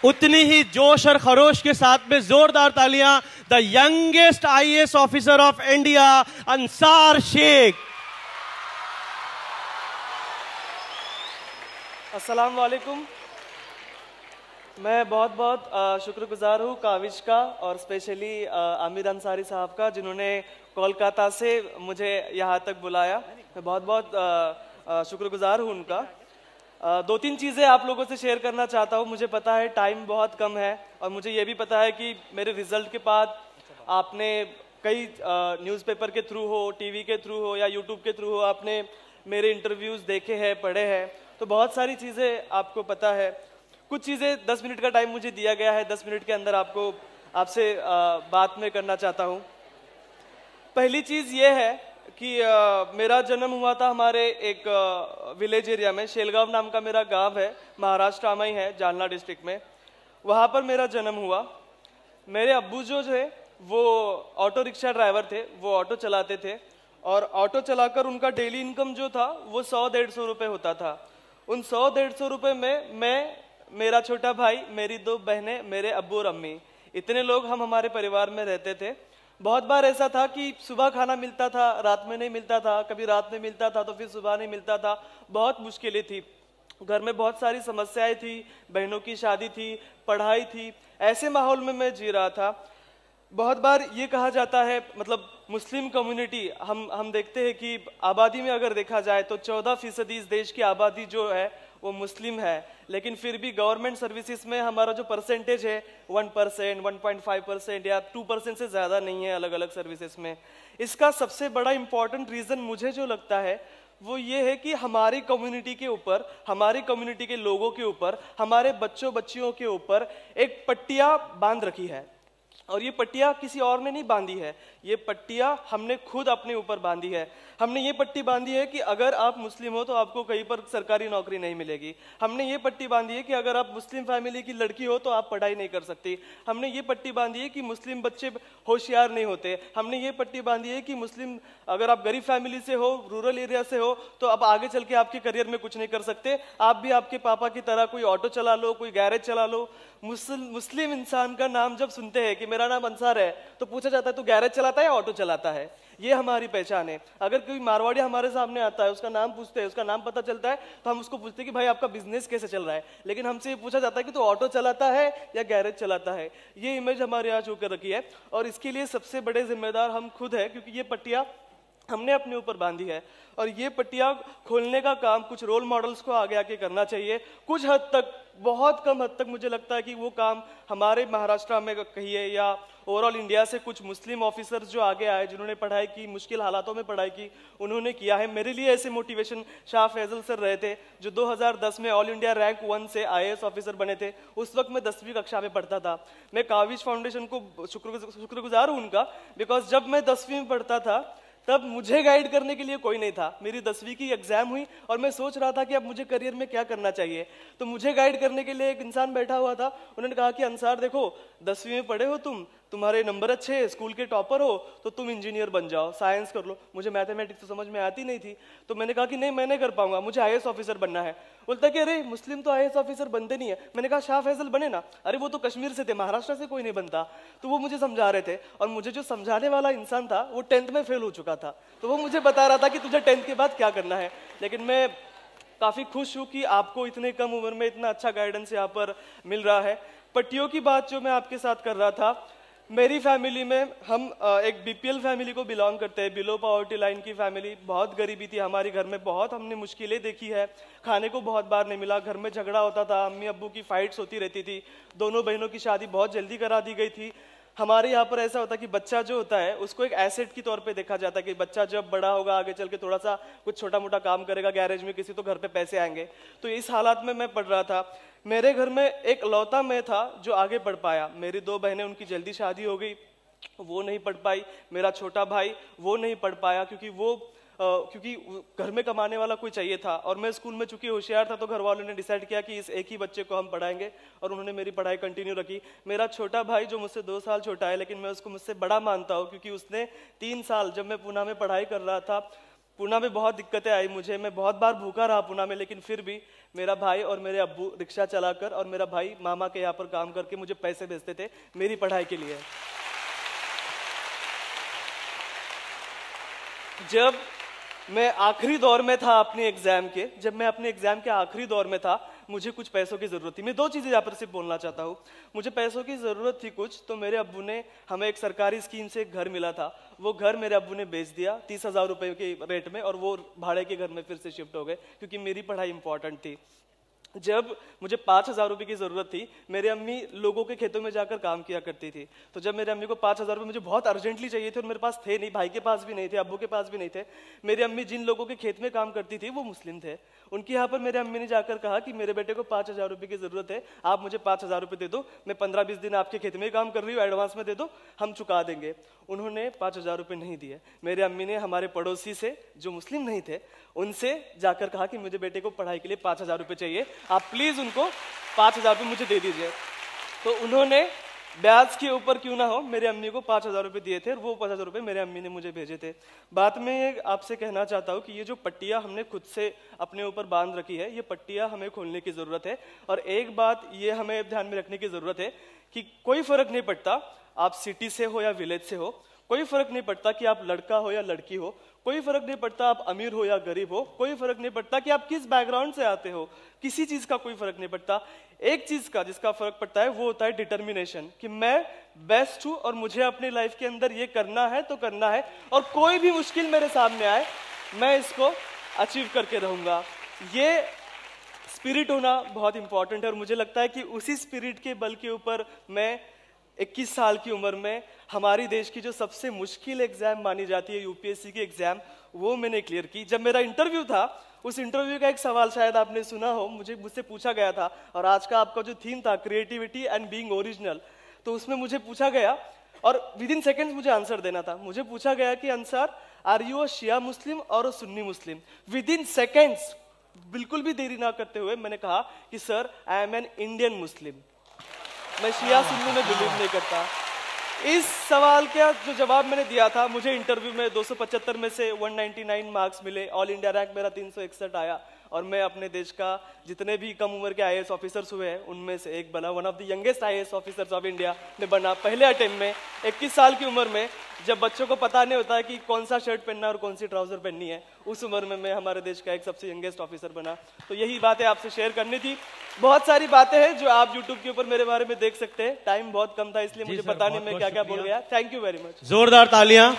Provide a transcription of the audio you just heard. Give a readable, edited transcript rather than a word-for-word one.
उतनी ही जोश और खरोश के साथ में जोरदार तालियां the youngest IAS officer of India Ansar Shaikh. अस्सलाम वालेकुम। मैं बहुत बहुत शुक्रगुजार हूँ काविश का और स्पेशली आमिर अंसारी साहब का, जिन्होंने कोलकाता से मुझे यहाँ तक बुलाया। मैं बहुत बहुत शुक्रगुजार हूँ उनका। दो तीन चीज़ें आप लोगों से शेयर करना चाहता हूँ। मुझे पता है टाइम बहुत कम है और मुझे ये भी पता है कि मेरे रिजल्ट के बाद आपने कई न्यूज़पेपर के थ्रू हो, टीवी के थ्रू हो या यूट्यूब के थ्रू हो, आपने मेरे इंटरव्यूज़ देखे हैं, पढ़े हैं, तो बहुत सारी चीज़ें आपको पता है। कुछ चीज़ें 10 मिनट का टाइम मुझे दिया गया है, 10 मिनट के अंदर आपसे बात में करना चाहता हूँ। पहली चीज़ ये है कि मेरा जन्म हुआ था हमारे एक विलेज एरिया में, शेलगांव नाम का मेरा गांव है, महाराष्ट्र में ही है, जालना डिस्ट्रिक्ट में। वहाँ पर मेरा जन्म हुआ। मेरे अब्बू जो है वो ऑटो रिक्शा ड्राइवर थे, वो ऑटो चलाते थे और ऑटो चलाकर उनका डेली इनकम जो था वो 100-150 रुपये होता था। उन 100-150 रुपये में मैं, मेरा छोटा भाई, मेरी 2 बहनें, मेरे अब्बू और अम्मी, इतने लोग हम हमारे परिवार में रहते थे। बहुत बार ऐसा था कि सुबह खाना मिलता था, रात में नहीं मिलता था, कभी रात में मिलता था तो फिर सुबह नहीं मिलता था। बहुत मुश्किलें थी, घर में बहुत सारी समस्याएं थी, बहनों की शादी थी, पढ़ाई थी। ऐसे माहौल में मैं जी रहा था। बहुत बार ये कहा जाता है, मतलब मुस्लिम कम्युनिटी, हम देखते हैं कि आबादी में अगर देखा जाए तो 14% इस देश की आबादी जो है वो मुस्लिम है, लेकिन फिर भी गवर्नमेंट सर्विसेज में हमारा जो परसेंटेज है 1%, 1.5% या 2% से ज़्यादा नहीं है अलग अलग सर्विसेज में। इसका सबसे बड़ा इम्पॉर्टेंट रीज़न मुझे जो लगता है वो ये है कि हमारी कम्युनिटी के ऊपर, हमारी कम्युनिटी के लोगों के ऊपर, हमारे बच्चों बच्चियों के ऊपर एक पट्टियाँ बांध रखी है। और ये पट्टियाँ किसी और ने नहीं बांधी है, ये पट्टियाँ हमने खुद अपने ऊपर बांधी है। हमने ये पट्टी बांधी है कि अगर आप मुस्लिम हो तो आपको कहीं पर सरकारी नौकरी नहीं मिलेगी। हमने ये पट्टी बांधी है कि अगर आप मुस्लिम फैमिली की लड़की हो तो आप पढ़ाई नहीं कर सकती। हमने ये पट्टी बांधी है कि मुस्लिम बच्चे होशियार नहीं होते। हमने ये पट्टी बांधी है कि मुस्लिम, अगर आप गरीब फैमिली से हो, रूरल एरिया से हो, तो आप आगे चल के आपके करियर में कुछ नहीं कर सकते। आप भी आपके पापा की तरह कोई ऑटो चला लो, कोई गैरेज चला लो। मुस्लिम इंसान का नाम जब सुनते हैं कि मेरा नाम अंसार है तो पूछा जाता है तू गैरेज चलाता है या ऑटो चलाता है। ये हमारी पहचान है। अगर कोई मारवाड़ी हमारे सामने आता है, उसका नाम पूछते हैं, उसका नाम पता चलता है तो हम उसको पूछते हैं कि भाई आपका बिजनेस कैसे चल रहा है, लेकिन हमसे ये पूछा जाता है कि तू ऑटो चलाता है या गैरेज चलाता है। ये इमेज हमारे यहाँ होकर रखी है और इसके लिए सबसे बड़े जिम्मेदार हम खुद है, क्योंकि ये पट्टियाँ हमने अपने ऊपर बांधी है। और ये पट्टियाँ खोलने का काम कुछ रोल मॉडल्स को आगे आके करना चाहिए। कुछ हद तक, बहुत कम हद तक मुझे लगता है कि वो काम हमारे महाराष्ट्र में कहिए या ओवरऑल इंडिया से कुछ मुस्लिम ऑफिसर्स जो आगे आए, जिन्होंने पढ़ाई की, मुश्किल हालातों में पढ़ाई की, उन्होंने किया है। मेरे लिए ऐसे मोटिवेशन शाह फैजल सर रहे थे, जो 2010 में ऑल इंडिया रैंक 1 से आईएएस ऑफिसर बने थे। उस वक्त मैं 10वीं कक्षा में पढ़ता था। मैं काविश फाउंडेशन को शुक्रगुजार हूँ उनका, बिकॉज जब मैं 10वीं में पढ़ता था तब मुझे गाइड करने के लिए कोई नहीं था। मेरी 10वीं की एग्जाम हुई और मैं सोच रहा था कि अब मुझे करियर में क्या करना चाहिए। तो मुझे गाइड करने के लिए एक इंसान बैठा हुआ था। उन्होंने कहा कि अंसार देखो, 10वीं में पढ़े हो तुम, तुम्हारे नंबर अच्छे हैं, स्कूल के टॉपर हो, तो तुम इंजीनियर बन जाओ, साइंस कर लो। मुझे मैथमेटिक्स तो समझ में आती नहीं थी, तो मैंने कहा कि नहीं, मैं नहीं कर पाऊंगा, मुझे आईएएस ऑफिसर बनना है। बोलता कि अरे मुस्लिम तो आईएएस ऑफिसर बनते नहीं है। मैंने कहा शाह फैजल बने ना। अरे वो तो कश्मीर से थे, महाराष्ट्र से कोई नहीं बनता। तो वो मुझे समझा रहे थे और मुझे जो समझाने वाला इंसान था वो 10th में फेल हो चुका था, तो वो मुझे बता रहा था कि तुझे 10th के बाद क्या करना है। लेकिन मैं काफ़ी खुश हूँ कि आपको इतने कम उम्र में इतना अच्छा गाइडेंस यहाँ पर मिल रहा है। पट्टियों की बात जो मैं आपके साथ कर रहा था, मेरी फैमिली में हम एक बीपीएल फैमिली को बिलोंग करते हैं, बिलो पॉवर्टी लाइन की फैमिली। बहुत गरीबी थी हमारे घर में, बहुत हमने मुश्किलें देखी है, खाने को बहुत बार नहीं मिला, घर में झगड़ा होता था, अम्मी अब्बू की फाइट्स होती रहती थी, दोनों बहनों की शादी बहुत जल्दी करा दी गई थी। हमारे यहाँ पर ऐसा होता है कि बच्चा जो होता है उसको एक एसेट की तौर पे देखा जाता है कि बच्चा जब बड़ा होगा, आगे चल के थोड़ा सा कुछ छोटा मोटा काम करेगा गैरेज में किसी, तो घर पे पैसे आएंगे। तो इस हालात में मैं पढ़ रहा था। मेरे घर में एक लौता मैं था जो आगे पढ़ पाया। मेरी 2 बहनें, उनकी जल्दी शादी हो गई, वो नहीं पढ़ पाई। मेरा छोटा भाई वो नहीं पढ़ पाया क्योंकि घर में कमाने वाला कोई चाहिए था। और मैं स्कूल में चूंकि होशियार था तो घर वालों ने डिसाइड किया कि इस एक ही बच्चे को हम पढ़ाएंगे, और उन्होंने मेरी पढ़ाई कंटिन्यू रखी। मेरा छोटा भाई जो मुझसे 2 साल छोटा है, लेकिन मैं उसको मुझसे बड़ा मानता हूँ, क्योंकि उसने 3 साल, जब मैं पूना में पढ़ाई कर रहा था, पूना में बहुत दिक्कतें आई मुझे, मैं बहुत बार भूखा रहा पूना में, लेकिन फिर भी मेरा भाई और मेरे अब्बू रिक्शा चलाकर और मेरा भाई मामा के यहाँ पर काम करके मुझे पैसे भेजते थे मेरी पढ़ाई के लिए। जब मैं आखिरी दौर में था अपने एग्जाम के, जब मैं अपने एग्जाम के आखिरी दौर में था, मुझे कुछ पैसों की जरूरत थी। मैं दो चीजें यहाँ पर सिर्फ बोलना चाहता हूँ। मुझे पैसों की जरूरत थी कुछ, तो मेरे अब्बू ने हमें एक सरकारी स्कीम से एक घर मिला था, वो घर मेरे अब्बू ने बेच दिया 30,000 रुपए के रेट में, और वो भाड़े के घर में फिर से शिफ्ट हो गए क्योंकि मेरी पढ़ाई इंपॉर्टेंट थी। जब मुझे 5,000 रुपए की जरूरत थी, मेरे अम्मी लोगों के खेतों में जाकर काम किया करती थी, तो जब मेरे अम्मी को 5,000 रुपए मुझे बहुत अर्जेंटली चाहिए थे और मेरे पास थे नहीं, भाई के पास भी नहीं थे, अब्बू के पास भी नहीं थे। मेरी अम्मी जिन लोगों के खेत में काम करती थी वो मुस्लिम थे, उनके यहाँ पर मेरे अम्मी ने जाकर कहा कि मेरे बेटे को 5,000 रुपए की जरूरत है, आप मुझे 5,000 रुपए दे दो, मैं 15-20 दिन आपके खेत में काम कर रही हूँ, एडवांस में दे दो, हम चुका देंगे। उन्होंने 5,000 रुपए नहीं दिए। मेरे अम्मी ने हमारे पड़ोसी से जो मुस्लिम नहीं थे उनसे जाकर कहा कि मुझे बेटे को पढ़ाई के लिए 5,000 रुपए चाहिए, आप प्लीज उनको 5,000 रुपए मुझे दे दीजिए। तो उन्होंने ब्याज के ऊपर क्यों ना हो मेरे अम्मी को 5,000 रुपए दिए थे, और वो 5,000 रुपए मेरे अम्मी ने मुझे भेजे थे। बात में आपसे कहना चाहता हूँ कि ये जो पट्टियाँ हमने खुद से अपने ऊपर बांध रखी है, ये पट्टियाँ हमें खोलने की जरूरत है। और एक बात ये हमें ध्यान में रखने की जरूरत है कि कोई फर्क नहीं पड़ता आप सिटी से हो या विलेज से हो, कोई फर्क नहीं पड़ता कि आप लड़का हो या लड़की हो, कोई फर्क नहीं पड़ता आप अमीर हो या गरीब हो, कोई फर्क नहीं पड़ता कि आप किस बैकग्राउंड से आते हो, किसी चीज का कोई फर्क नहीं पड़ता। एक चीज का जिसका फर्क पड़ता है वो होता है डिटर्मिनेशन, कि मैं बेस्ट हूं और मुझे अपनी लाइफ के अंदर ये करना है तो करना है, और कोई भी मुश्किल मेरे सामने आए मैं इसको अचीव करके रहूंगा। ये स्पिरिट होना बहुत इंपॉर्टेंट है, और मुझे लगता है कि उसी स्पिरिट के बल के ऊपर मैं 21 साल की उम्र में हमारी देश की जो सबसे मुश्किल एग्जाम मानी जाती है यूपीएससी की एग्जाम, वो मैंने क्लियर की। जब मेरा इंटरव्यू था, उस इंटरव्यू का एक सवाल शायद आपने सुना हो, मुझसे पूछा गया था, और आज का आपका जो थीम था क्रिएटिविटी एंड बीइंग ओरिजिनल, तो उसमें मुझे पूछा गया और विद इन सेकेंड्स मुझे आंसर देना था। मुझे पूछा गया कि अंसार, आर यू अ शिया मुस्लिम और अ सुन्नी मुस्लिम? विद इन सेकेंड्स, बिल्कुल भी देरी ना करते हुए मैंने कहा कि sir I am an Indian Muslim, मैं शिया सुन्नी में बिलीव नहीं करता। इस सवाल का जो जवाब मैंने दिया था, मुझे इंटरव्यू में 275 में से 199 मार्क्स मिले, ऑल इंडिया रैंक मेरा 361 आया, और मैं अपने देश का जितने भी कम उम्र के आईएएस ऑफिसर्स हुए हैं उनमें से एक बना, one of the youngest IAS officers of India में बना पहले अटेम्प्ट में। 21 साल की उम्र में, जब बच्चों को पता नहीं होता है कि कौन सा शर्ट पहनना और कौन सी ट्राउजर पहननी है, उस उम्र में मैं हमारे देश का एक सबसे यंगेस्ट ऑफिसर बना। तो यही बातें आपसे शेयर करनी थी। बहुत सारी बातें हैं जो आप YouTube के ऊपर मेरे बारे में देख सकते हैं, टाइम बहुत कम था इसलिए मुझे पता नहीं मैं क्या क्या बोल गया। Thank you very much. जोरदार तालियां।